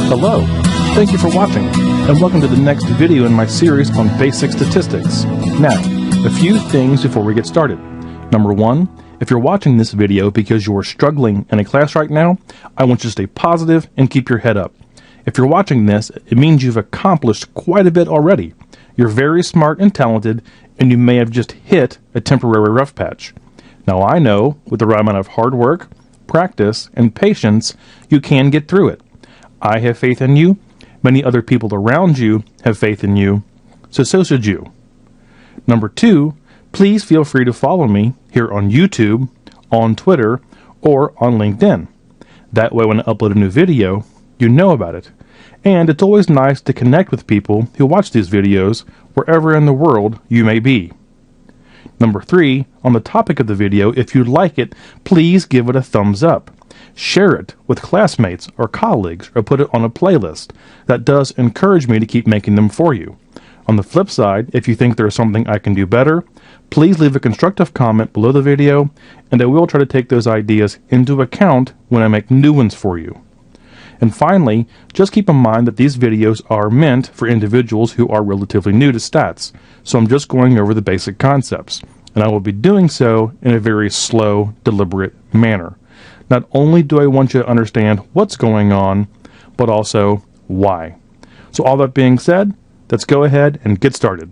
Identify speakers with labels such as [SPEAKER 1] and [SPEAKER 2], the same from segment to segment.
[SPEAKER 1] Hello, thank you for watching, and welcome to the next video in my series on basic statistics. Now, a few things before we get started. Number one, if you're watching this video because you are struggling in a class right now, I want you to stay positive and keep your head up. If you're watching this, it means you've accomplished quite a bit already. You're very smart and talented, and you may have just hit a temporary rough patch. Now I know, with the right amount of hard work, practice, and patience, you can get through it. I have faith in you. Many other people around you have faith in you. So should you. Number two, please feel free to follow me here on YouTube, on Twitter, or on LinkedIn. That way when I upload a new video, you know about it. And it's always nice to connect with people who watch these videos wherever in the world you may be. Number three, on the topic of the video, if you like it, please give it a thumbs up. Share it with classmates or colleagues or put it on a playlist. That does encourage me to keep making them for you. On the flip side, if you think there is something I can do better, please leave a constructive comment below the video, and I will try to take those ideas into account when I make new ones for you. And finally, just keep in mind that these videos are meant for individuals who are relatively new to stats, so I'm just going over the basic concepts, and I will be doing so in a very slow, deliberate manner. Not only do I want you to understand what's going on, but also why. So all that being said, let's go ahead and get started.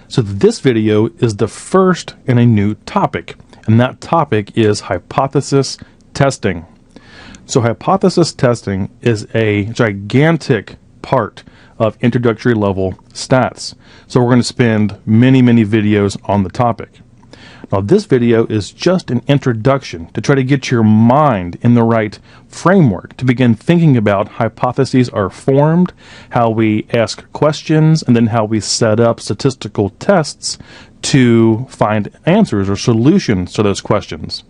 [SPEAKER 1] So this video is the first in a new topic, and that topic is hypothesis testing. So hypothesis testing is a gigantic part of introductory level stats. So we're going to spend many videos on the topic. Now this video is just an introduction to try to get your mind in the right framework to begin thinking about hypotheses are formed, how we ask questions, and then how we set up statistical tests to find answers or solutions to those questions.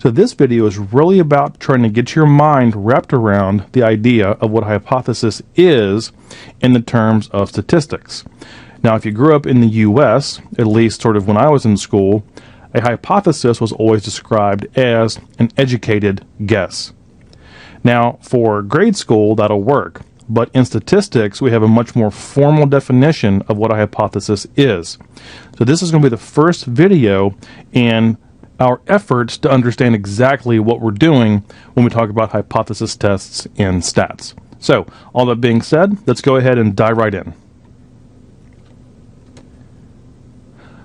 [SPEAKER 1] So this video is really about trying to get your mind wrapped around the idea of what a hypothesis is in the terms of statistics. Now, if you grew up in the U.S., at least sort of when I was in school, a hypothesis was always described as an educated guess. Now, for grade school, that'll work, but in statistics, we have a much more formal definition of what a hypothesis is. So this is going to be the first video in our efforts to understand exactly what we're doing when we talk about hypothesis tests in stats. So, all that being said, let's go ahead and dive right in.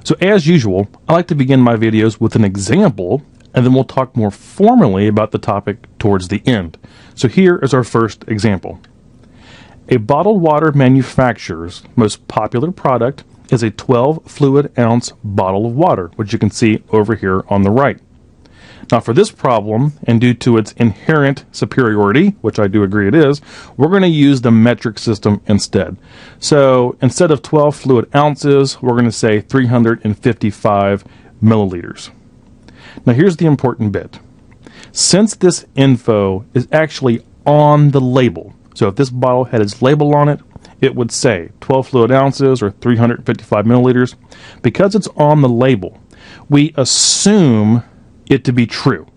[SPEAKER 1] So as usual, I like to begin my videos with an example, and then we'll talk more formally about the topic towards the end. So here is our first example. A bottled water manufacturer's most popular product is a 12 fluid ounce bottle of water, which you can see over here on the right. Now for this problem, and due to its inherent superiority, which I do agree it is, we're going to use the metric system instead. So instead of 12 fluid ounces, we're going to say 355 milliliters. Now here's the important bit. Since this info is actually on the label, so if this bottle had its label on it, it would say 12 fluid ounces or 355 milliliters. Because it's on the label, we assume it to be true.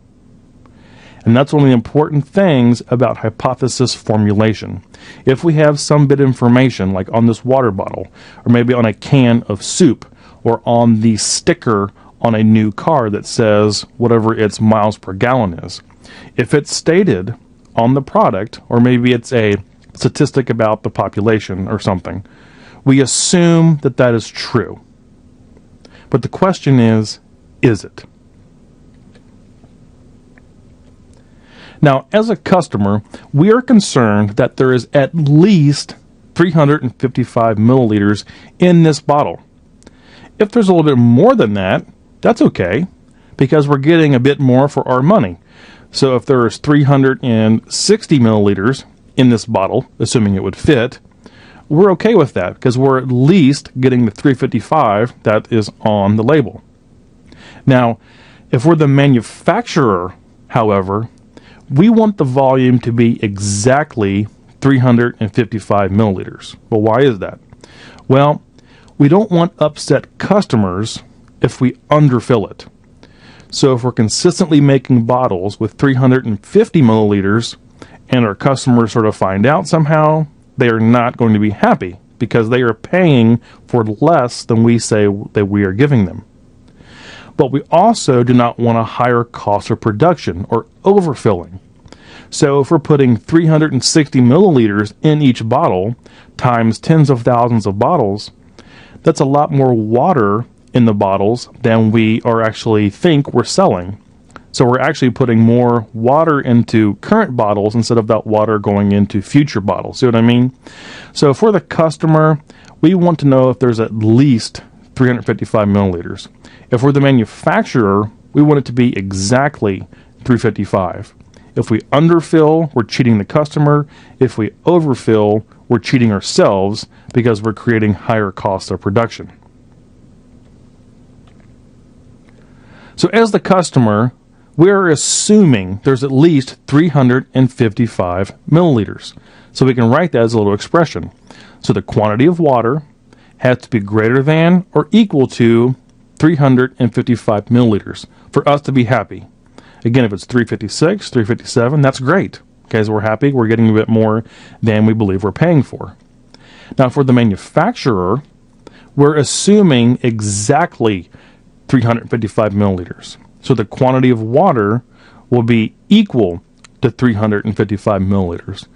[SPEAKER 1] And that's one of the important things about hypothesis formulation. If we have some bit of information, like on this water bottle, or maybe on a can of soup, or on the sticker on a new car that says whatever its miles per gallon is, if it's stated on the product, or maybe it's a statistic about the population or something, we assume that that is true. But the question is it? Now, as a customer, we are concerned that there is at least 355 milliliters in this bottle. If there's a little bit more than that, that's okay, because we're getting a bit more for our money. So if there is 360 milliliters in this bottle, assuming it would fit, we're okay with that, because we're at least getting the 355 that is on the label. Now, if we're the manufacturer, however, we want the volume to be exactly 355 milliliters. Well, why is that? Well, we don't want upset customers if we underfill it. So if we're consistently making bottles with 350 milliliters and our customers sort of find out somehow, they are not going to be happy because they are paying for less than we say that we are giving them. But we also do not want a higher cost of production or overfilling. So if we're putting 360 milliliters in each bottle times tens of thousands of bottles, that's a lot more water in the bottles than we are actually think we're selling. So we're actually putting more water into current bottles instead of that water going into future bottles. See what I mean? So for the customer, we want to know if there's at least 355 milliliters. If we're the manufacturer, we want it to be exactly 355. If we underfill, we're cheating the customer. If we overfill, we're cheating ourselves because we're creating higher costs of production. So as the customer, we're assuming there's at least 355 milliliters. So we can write that as a little expression. So the quantity of water has to be greater than or equal to 355 milliliters for us to be happy. Again, if it's 356, 357, that's great. Okay, so we're happy. We're getting a bit more than we believe we're paying for. Now, for the manufacturer, we're assuming exactly 355 milliliters. So the quantity of water will be equal to 355 milliliters.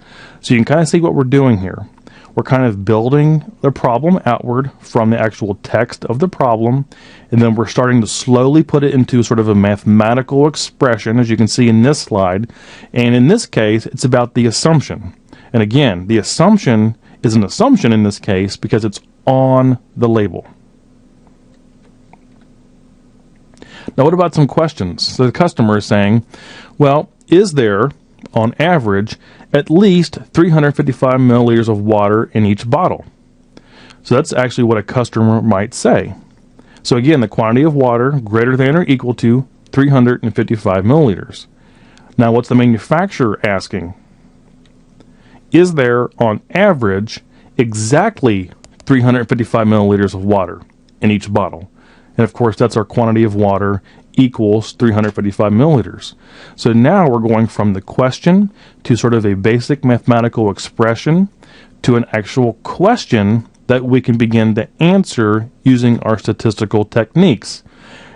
[SPEAKER 1] So you can kind of see what we're doing here. We're kind of building the problem outward from the actual text of the problem, and then we're starting to slowly put it into sort of a mathematical expression, as you can see in this slide. And in this case, it's about the assumption. And again, the assumption is an assumption in this case because it's on the label. Now, what about some questions? So the customer is saying, well, is there, on average, at least 355 milliliters of water in each bottle? So that's actually what a customer might say. So again, the quantity of water greater than or equal to 355 milliliters. Now, what's the manufacturer asking? Is there, on average, exactly 355 milliliters of water in each bottle? And of course, that's our quantity of water equals 355 milliliters. So now we're going from the question to sort of a basic mathematical expression to an actual question that we can begin to answer using our statistical techniques.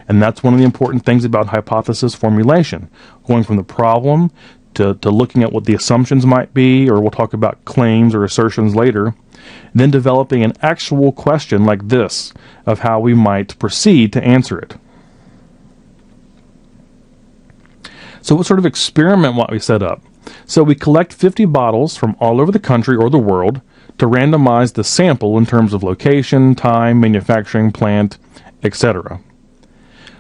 [SPEAKER 1] And that's one of the important things about hypothesis formulation, going from the problem to looking at what the assumptions might be, or we'll talk about claims or assertions later, then developing an actual question like this of how we might proceed to answer it. So what sort of experiment might we set up? So we collect 50 bottles from all over the country or the world to randomize the sample in terms of location, time, manufacturing plant, etc.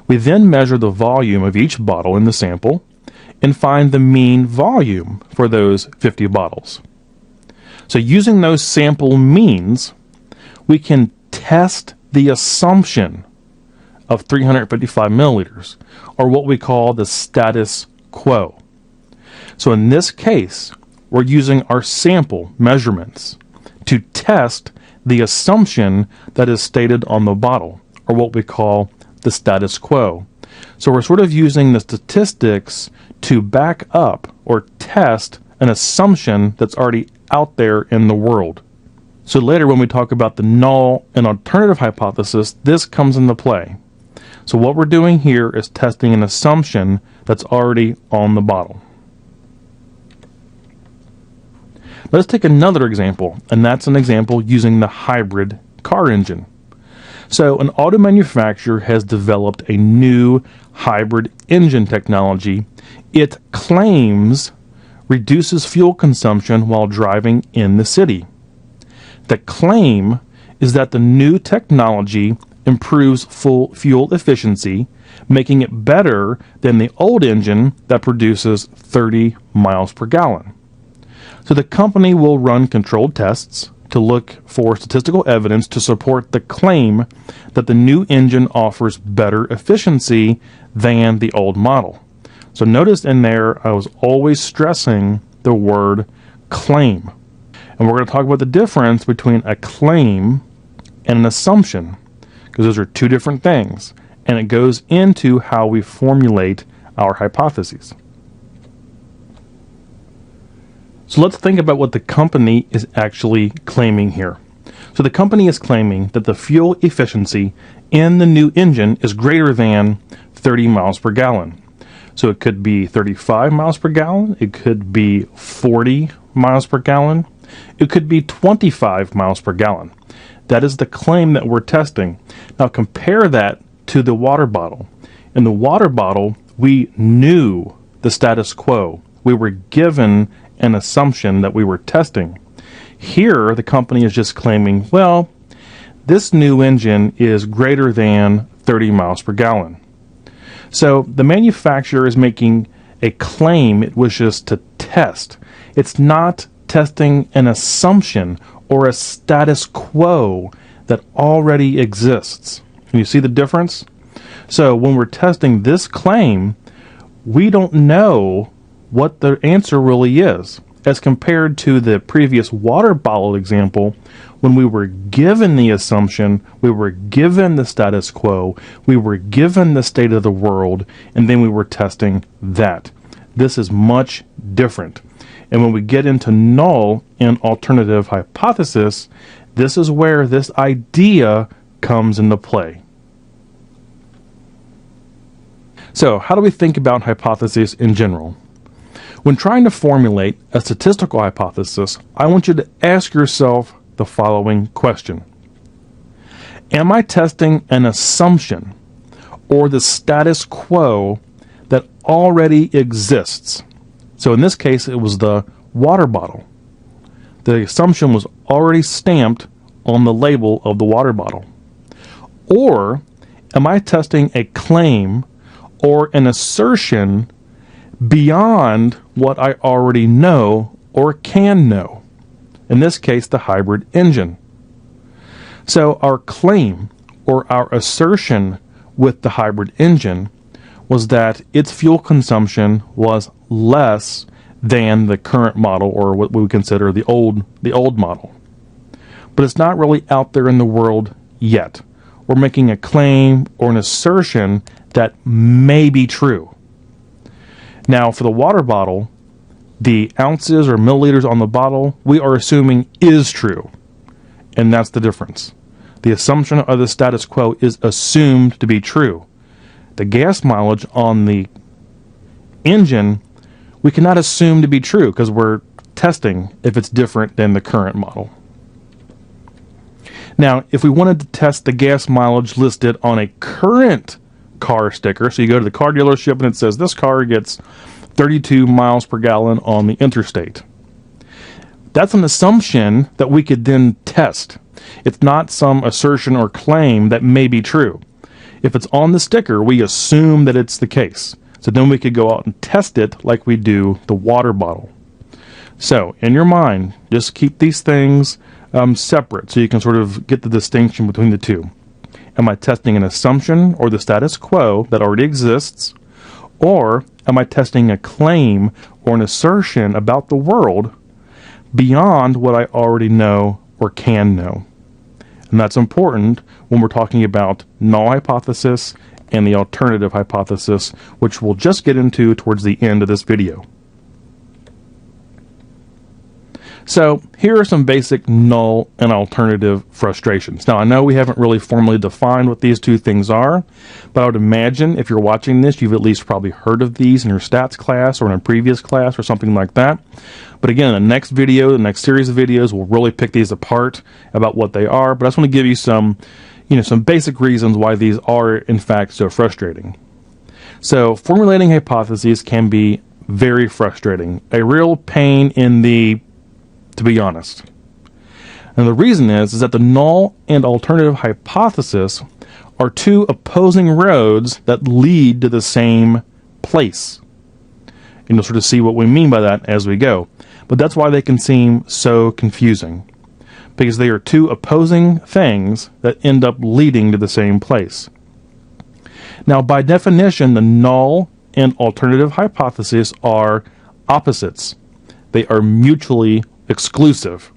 [SPEAKER 1] We then measure the volume of each bottle in the sample and find the mean volume for those 50 bottles. So using those sample means, we can test the assumption of 355 milliliters, or what we call the status quo. So in this case, we're using our sample measurements to test the assumption that is stated on the bottle, or what we call the status quo. So we're sort of using the statistics to back up or test an assumption that's already out there in the world. So later when we talk about the null and alternative hypothesis, this comes into play. So what we're doing here is testing an assumption that's already on the bottle. Let's take another example, and that's an example using the hybrid car engine. So an auto manufacturer has developed a new hybrid engine technology. It claims reduces fuel consumption while driving in the city. The claim is that the new technology improves fuel efficiency, making it better than the old engine that produces 30 miles per gallon. So the company will run controlled tests to look for statistical evidence to support the claim that the new engine offers better efficiency than the old model. So notice in there, I was always stressing the word claim. And we're going to talk about the difference between a claim and an assumption, because those are two different things. and it goes into how we formulate our hypotheses. So let's think about what the company is actually claiming here. So the company is claiming that the fuel efficiency in the new engine is greater than 30 miles per gallon. So it could be 35 miles per gallon, it could be 40 miles per gallon, it could be 25 miles per gallon. That is the claim that we're testing. Now compare that to the water bottle. In the water bottle, we knew the status quo. We were given an assumption that we were testing. Here, the company is just claiming, well, this new engine is greater than 30 miles per gallon. So the manufacturer is making a claim it wishes to test. It's not testing an assumption or a status quo that already exists. Can you see the difference? So when we're testing this claim, we don't know what the answer really is, as compared to the previous water bottle example. When we were given the assumption, we were given the status quo, we were given the state of the world, and then we were testing that. This is much different. And when we get into null and alternative hypothesis, this is where this idea comes into play. So, how do we think about hypotheses in general? When trying to formulate a statistical hypothesis, I want you to ask yourself the following question. Am I testing an assumption or the status quo that already exists? So in this case, it was the water bottle. The assumption was already stamped on the label of the water bottle. Or am I testing a claim or an assertion beyond what I already know or can know? In this case, the hybrid engine. So our claim or our assertion with the hybrid engine was that its fuel consumption was less than the current model, or what we would consider the old model. But it's not really out there in the world yet. We're making a claim or an assertion that may be true. Now, for the water bottle, the ounces or milliliters on the bottle, we are assuming is true. And that's the difference. The assumption of the status quo is assumed to be true. The gas mileage on the engine, we cannot assume to be true because we're testing if it's different than the current model. Now, if we wanted to test the gas mileage listed on a current car sticker, so you go to the car dealership and it says this car gets 32 miles per gallon on the interstate. That's an assumption that we could then test. It's not some assertion or claim that may be true. If it's on the sticker, we assume that it's the case. So then we could go out and test it like we do the water bottle. So in your mind, just keep these things separate so you can sort of get the distinction between the two. Am I testing an assumption or the status quo that already exists? Or am I testing a claim or an assertion about the world beyond what I already know or can know? And that's important when we're talking about null hypothesis and the alternative hypothesis, which we'll just get into towards the end of this video. So here are some basic null and alternative frustrations. Now I know we haven't really formally defined what these two things are, but I would imagine if you're watching this, you've at least probably heard of these in your stats class or in a previous class or something like that. But again, in the next video, the next series of videos, we'll really pick these apart about what they are. But I just want to give you some basic reasons why these are in fact so frustrating. So formulating hypotheses can be very frustrating, a real pain in the, to be honest. And the reason is that the null and alternative hypothesis are two opposing roads that lead to the same place. And you'll sort of see what we mean by that as we go. But that's why they can seem so confusing, because they are two opposing things that end up leading to the same place. Now, by definition, the null and alternative hypotheses are opposites. They are mutually exclusive.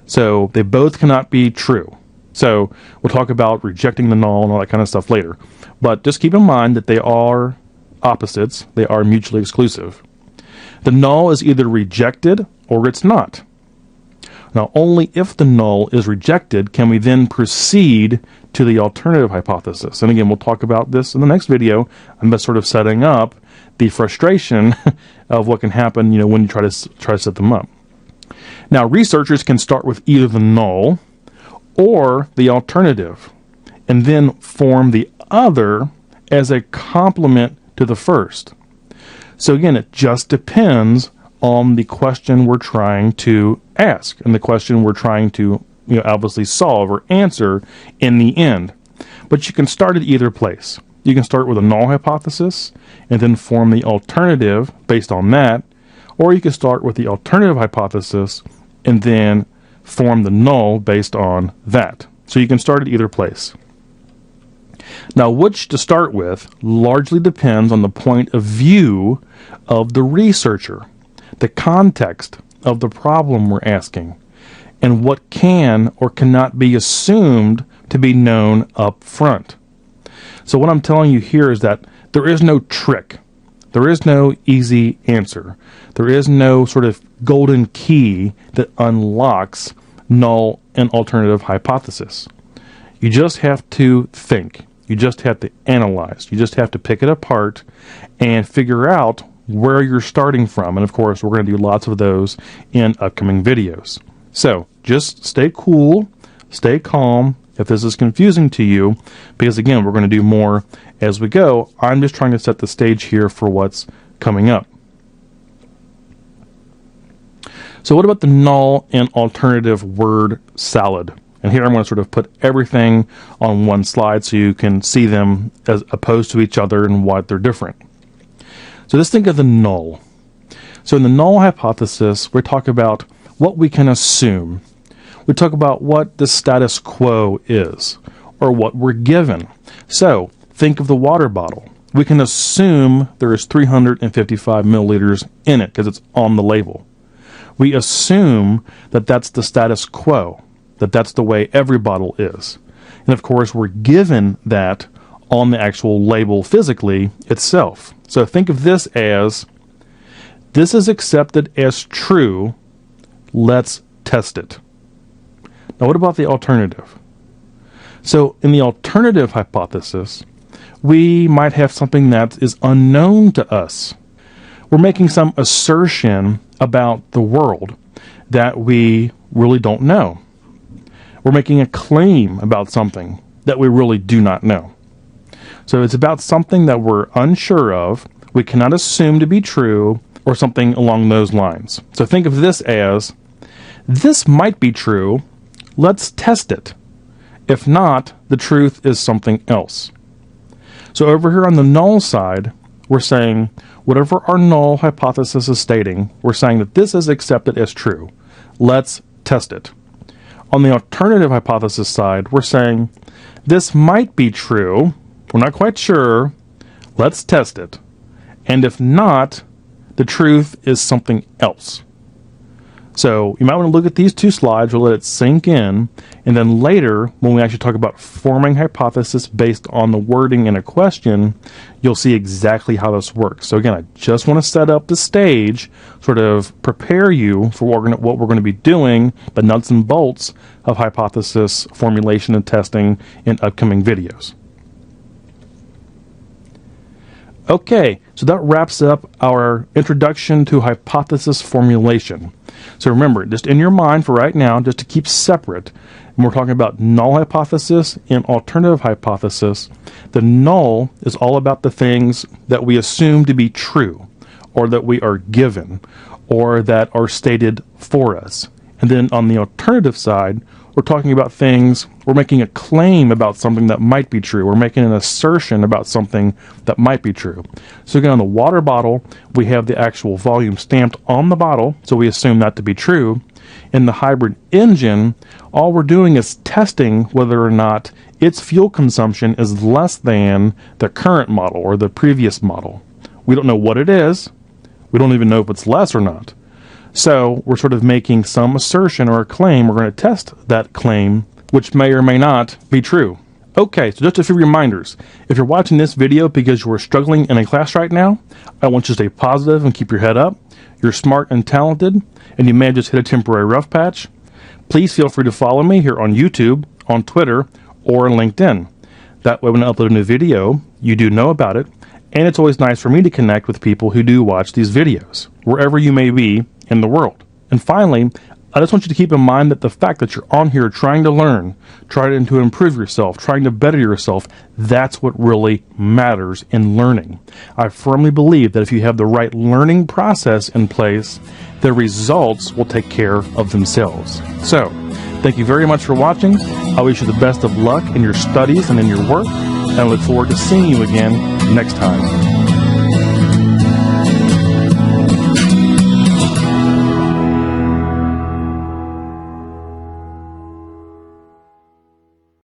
[SPEAKER 1] So they both cannot be true. So we'll talk about rejecting the null and all that kind of stuff later. But just keep in mind that they are opposites. They are mutually exclusive. The null is either rejected or it's not. Now, only if the null is rejected can we then proceed to the alternative hypothesis. And again, we'll talk about this in the next video. I'm just sort of setting up the frustration of what can happen, when you try to set them up. Now, researchers can start with either the null or the alternative, and then form the other as a complement to the first. So again, it just depends on the question we're trying to ask and the question we're trying to obviously solve or answer in the end. But you can start at either place. You can start with a null hypothesis and then form the alternative based on that, or you can start with the alternative hypothesis and then form the null based on that. So you can start at either place. Now, which to start with largely depends on the point of view of the researcher, the context of the problem we're asking, and what can or cannot be assumed to be known up front. So what I'm telling you here is that there is no trick. There is no easy answer. There is no sort of golden key that unlocks null and alternative hypothesis. You just have to think. You just have to analyze. You just have to pick it apart and figure out where you're starting from. And of course, we're going to do lots of those in upcoming videos. So just stay cool, stay calm if this is confusing to you, because again, we're going to do more as we go. I'm just trying to set the stage here for what's coming up. So what about the null and alternative word salad? And here I'm going to sort of put everything on one slide so you can see them as opposed to each other and why they're different. So let's think of the null. So in the null hypothesis, we talk about what we can assume. We talk about what the status quo is, or what we're given. So think of the water bottle. We can assume there is 355 milliliters in it because it's on the label. We assume that that's the status quo, that that's the way every bottle is. And of course, we're given that on the actual label physically itself. So think of this as, this is accepted as true, let's test it. Now what about the alternative? So in the alternative hypothesis, we might have something that is unknown to us. We're making some assertion about the world that we really don't know. We're making a claim about something that we really do not know. So it's about something that we're unsure of, we cannot assume to be true, or something along those lines. So think of this as, this might be true, let's test it. If not, the truth is something else. So over here on the null side, we're saying, whatever our null hypothesis is stating, we're saying that this is accepted as true. Let's test it. On the alternative hypothesis side, we're saying, this might be true, we're not quite sure, let's test it. And if not, the truth is something else. So you might want to look at these two slides, we'll let it sink in, and then later, when we actually talk about forming hypothesis based on the wording in a question, you'll see exactly how this works. So again, I just want to set up the stage, sort of prepare you for what we're going to be doing, the nuts and bolts of hypothesis formulation and testing in upcoming videos. Okay, so that wraps up our introduction to hypothesis formulation. So remember, just in your mind for right now, just to keep separate, when we're talking about null hypothesis and alternative hypothesis, the null is all about the things that we assume to be true, or that we are given, or that are stated for us. And then on the alternative side, we're talking about things, we're making a claim about something that might be true. We're making an assertion about something that might be true. So again, on the water bottle, we have the actual volume stamped on the bottle, so we assume that to be true. In the hybrid engine, all we're doing is testing whether or not its fuel consumption is less than the current model or the previous model. We don't know what it is. We don't even know if it's less or not. So we're sort of making some assertion or a claim. We're going to test that claim which may or may not be true. Okay, so just a few reminders. If you're watching this video because you are struggling in a class right now, I want you to stay positive and keep your head up. You're smart and talented, and you may have just hit a temporary rough patch. Please feel free to follow me here on YouTube, on Twitter, or on LinkedIn. That way when I upload a new video, you do know about it, and it's always nice for me to connect with people who do watch these videos, wherever you may be in the world. And finally, I just want you to keep in mind that the fact that you're on here trying to learn, trying to improve yourself, trying to better yourself, that's what really matters in learning. I firmly believe that if you have the right learning process in place, the results will take care of themselves. So, thank you very much for watching. I wish you the best of luck in your studies and in your work, and I look forward to seeing you again next time.